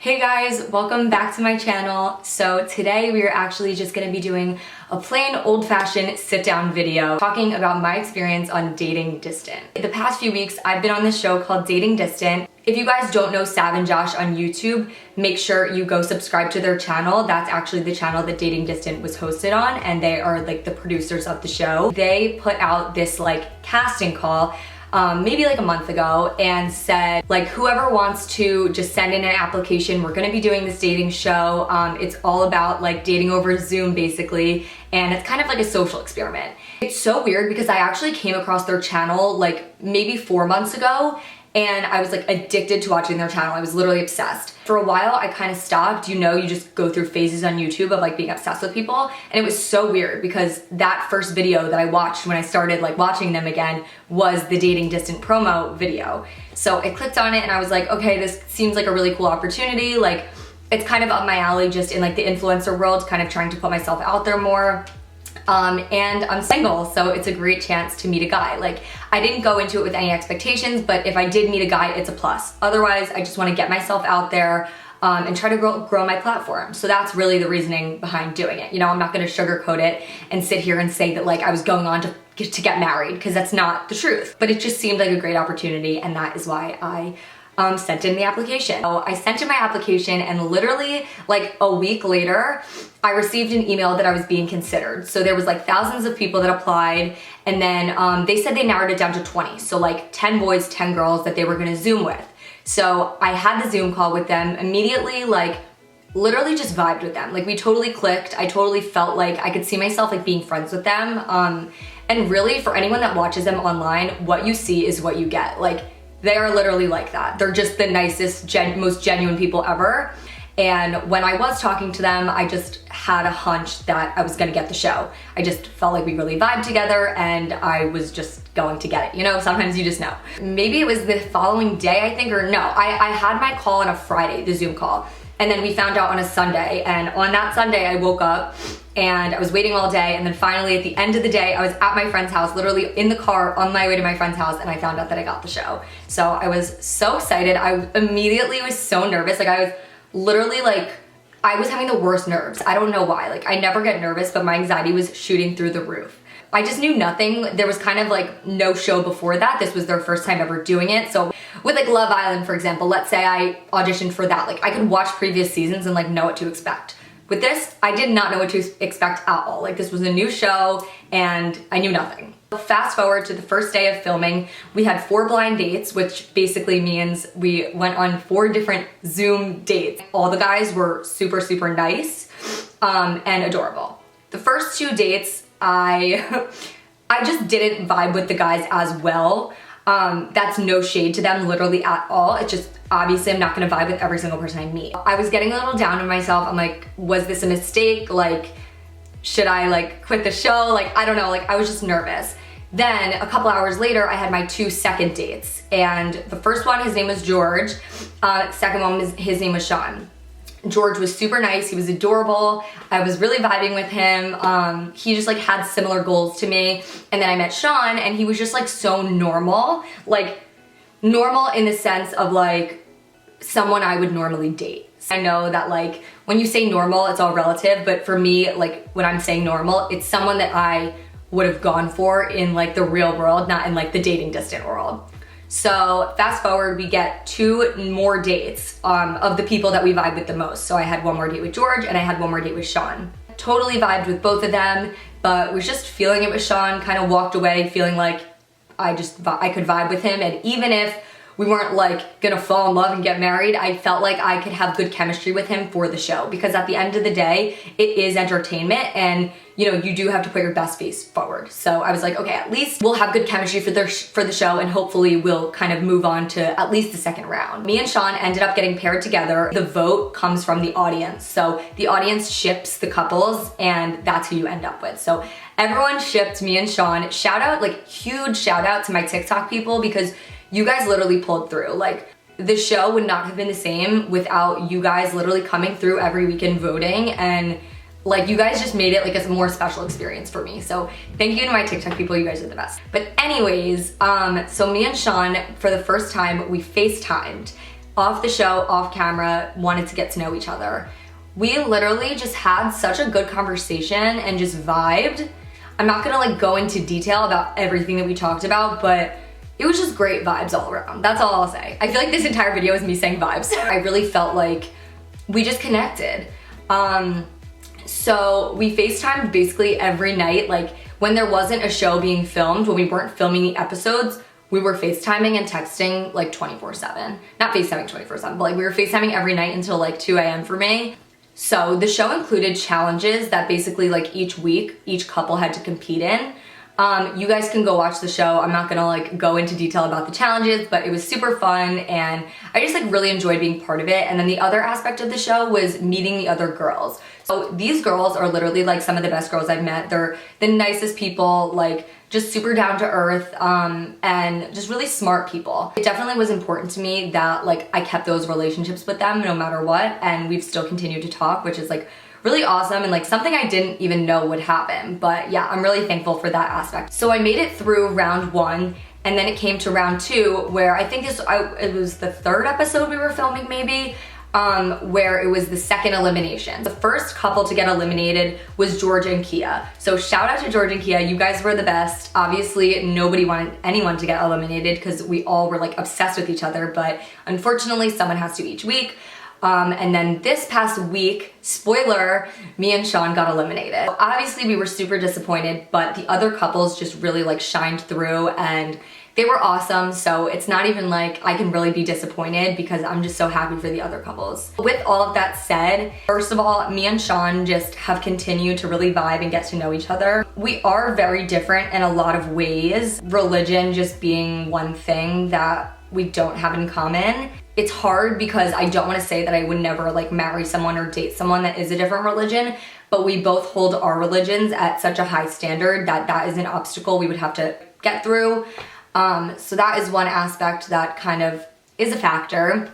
Hey guys, welcome back to my channel. So today we are actually just gonna be doing a plain old-fashioned sit-down video talking about my experience on Dating Distant. The past few weeks I've been on this show called Dating Distant. If you guys don't know Sav and Josh on YouTube, make sure you go subscribe to their channel. That's actually the channel that Dating Distant was hosted on, and they are like the producers of the show. They put out this like casting call maybe like a month ago and said like whoever wants to just send in an application. We're gonna be doing this dating show. It's all about like dating over Zoom basically, and it's kind of like a social experiment. It's so weird because I actually came across their channel like maybe 4 months ago, and I was like addicted to watching their channel. I was literally obsessed. For a while I kind of stopped. You know, you just go through phases on YouTube of like being obsessed with people, and it was so weird because that first video that I watched when I started like watching them again was the Dating Distant promo video. So I clicked on it and I was like, okay, this seems like a really cool opportunity. Like it's kind of up my alley just in like the influencer world, kind of trying to put myself out there more. And I'm single, so it's a great chance to meet a guy. Like, I didn't go into it with any expectations, but if I did meet a guy, it's a plus. Otherwise, I just want to get myself out there and try to grow my platform. So that's really the reasoning behind doing it. You know, I'm not going to sugarcoat it and sit here and say that like I was going on to get married, because that's not the truth. But it just seemed like a great opportunity, and that is why I sent in the application. So I sent in my application, and literally like a week later, I received an email that I was being considered. So there was like thousands of people that applied, and then they said they narrowed it down to 20. So like 10 boys, 10 girls that they were gonna Zoom with. So I had the Zoom call with them immediately, like literally just vibed with them. Like we totally clicked. I totally felt like I could see myself like being friends with them. And really for anyone that watches them online, what you see is what you get. Like they are literally like that. They're just the nicest, most genuine people ever. And when I was talking to them, I just had a hunch that I was gonna get the show. I just felt like we really vibed together, and I was just going to get it. You know, sometimes you just know. Maybe it was the following day, I think, or no. I had my call on a Friday, the Zoom call, and then we found out on a Sunday. And on that Sunday, I woke up and I was waiting all day, and then finally at the end of the day, I was at my friend's house, literally in the car on my way to my friend's house, and I found out that I got the show. So I was so excited. I immediately was so nervous. Like I was literally like, I was having the worst nerves. I don't know why. Like I never get nervous, but my anxiety was shooting through the roof. I just knew nothing. There was kind of like no show before that. This was their first time ever doing it. So with like Love Island, for example, let's say I auditioned for that. Like I could watch previous seasons and like know what to expect. With this, I did not know what to expect at all. Like this was a new show and I knew nothing. Fast forward to the first day of filming, we had 4 blind dates, which basically means we went on 4 different Zoom dates. All the guys were super, super nice and adorable. The first 2 dates, I just didn't vibe with the guys as well. That's no shade to them literally at all. It's just, obviously I'm not gonna vibe with every single person I meet. I was getting a little down on myself. I'm like, was this a mistake? Like, should I like quit the show? Like, I don't know, like I was just nervous. Then a couple hours later, I had my 2 second dates. And the first one, his name was George. Second one, his name was Sean. George was super nice. He was adorable. I was really vibing with him. He just like had similar goals to me. And then I met Sean, and he was just like so normal. Like normal in the sense of like someone I would normally date. I know that like when you say normal, it's all relative, but for me, like when I'm saying normal, it's someone that I would have gone for in like the real world, not in like the Dating Distant world. So fast forward, we get 2 more dates of the people that we vibe with the most. So I had 1 more date with George and I had 1 more date with Sean. Totally vibed with both of them, but was just feeling it with Sean, kind of walked away feeling like I could vibe with him. And even if we weren't like gonna fall in love and get married, I felt like I could have good chemistry with him for the show, because at the end of the day, it is entertainment, and you know, you do have to put your best face forward. So I was like, okay, at least we'll have good chemistry for the show, and hopefully we'll kind of move on to at least the second round. Me and Sean ended up getting paired together. The vote comes from the audience. So the audience ships the couples, and that's who you end up with. So everyone shipped me and Sean. Shout out, like huge shout out to my TikTok people, because you guys literally pulled through. Like the show would not have been the same without you guys literally coming through every weekend voting, and like you guys just made it like a more special experience for me. So thank you to my TikTok people, you guys are the best. But anyways, so me and Sean, for the first time, we FaceTimed. off the show, off camera, wanted to get to know each other. We literally just had such a good conversation and just vibed. I'm not gonna like go into detail about everything that we talked about, but it was just great vibes all around. That's all I'll say. I feel like this entire video is me saying vibes. I really felt like we just connected. So we FaceTimed basically every night. Like when there wasn't a show being filmed, when we weren't filming the episodes, we were FaceTiming and texting like 24/7. Not FaceTiming 24/7, but like we were FaceTiming every night until like 2 a.m. for me. So the show included challenges that basically like each week, each couple had to compete in. You guys can go watch the show. I'm not gonna like go into detail about the challenges, but it was super fun and I just like really enjoyed being part of it. And then the other aspect of the show was meeting the other girls. So these girls are literally like some of the best girls I've met. They're the nicest people, like just super down to earth, and just really smart people. It definitely was important to me that like I kept those relationships with them no matter what, and we've still continued to talk, which is like really awesome and like something I didn't even know would happen. But yeah, I'm really thankful for that aspect. So I made it through round 1 and then it came to round 2 where I think it was the 3rd episode we were filming maybe, where it was the 2nd elimination. The first couple to get eliminated was George and Kia. So shout out to George and Kia, you guys were the best. Obviously nobody wanted anyone to get eliminated because we all were like obsessed with each other, but unfortunately someone has to each week. And then this past week, spoiler, me and Sean got eliminated. Obviously we were super disappointed, but the other couples just really like shined through and they were awesome. So it's not even like I can really be disappointed because I'm just so happy for the other couples. With all of that said, first of all, me and Sean just have continued to really vibe and get to know each other. We are very different in a lot of ways. Religion just being one thing that we don't have in common. It's hard because I don't want to say that I would never like marry someone or date someone that is a different religion, but we both hold our religions at such a high standard that that is an obstacle we would have to get through. So that is one aspect that kind of is a factor.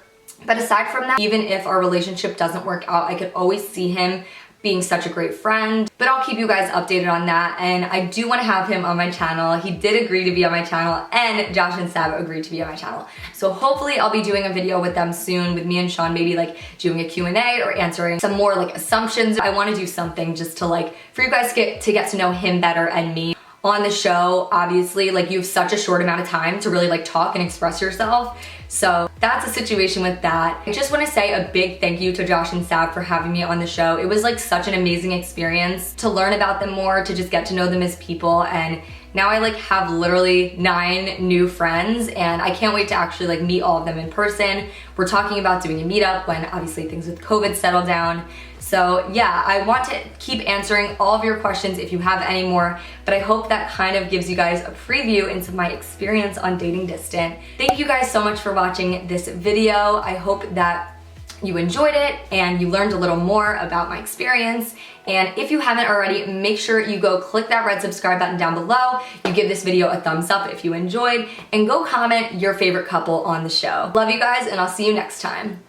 But aside from that, even if our relationship doesn't work out, I could always see him being such a great friend. But I'll keep you guys updated on that. And I do want to have him on my channel. He did agree to be on my channel and Josh and Sab agreed to be on my channel. So hopefully I'll be doing a video with them soon with me and Sean, maybe like doing a Q&A or answering some more like assumptions. I want to do something just to like, for you guys to get to know him better and me. On the show, obviously, like you have such a short amount of time to really like talk and express yourself. So that's a situation with that. I just want to say a big thank you to Josh and Sab for having me on the show. It was like such an amazing experience to learn about them more, to just get to know them as people. And now I like have literally 9 new friends and I can't wait to actually like meet all of them in person. We're talking about doing a meetup when obviously things with COVID settle down. So yeah, I want to keep answering all of your questions if you have any more, but I hope that kind of gives you guys a preview into my experience on dating distant. Thank you guys so much for watching this video. I hope that you enjoyed it and you learned a little more about my experience. And if you haven't already, make sure you go click that red subscribe button down below. You give this video a thumbs up if you enjoyed, and go comment your favorite couple on the show. Love you guys, and I'll see you next time.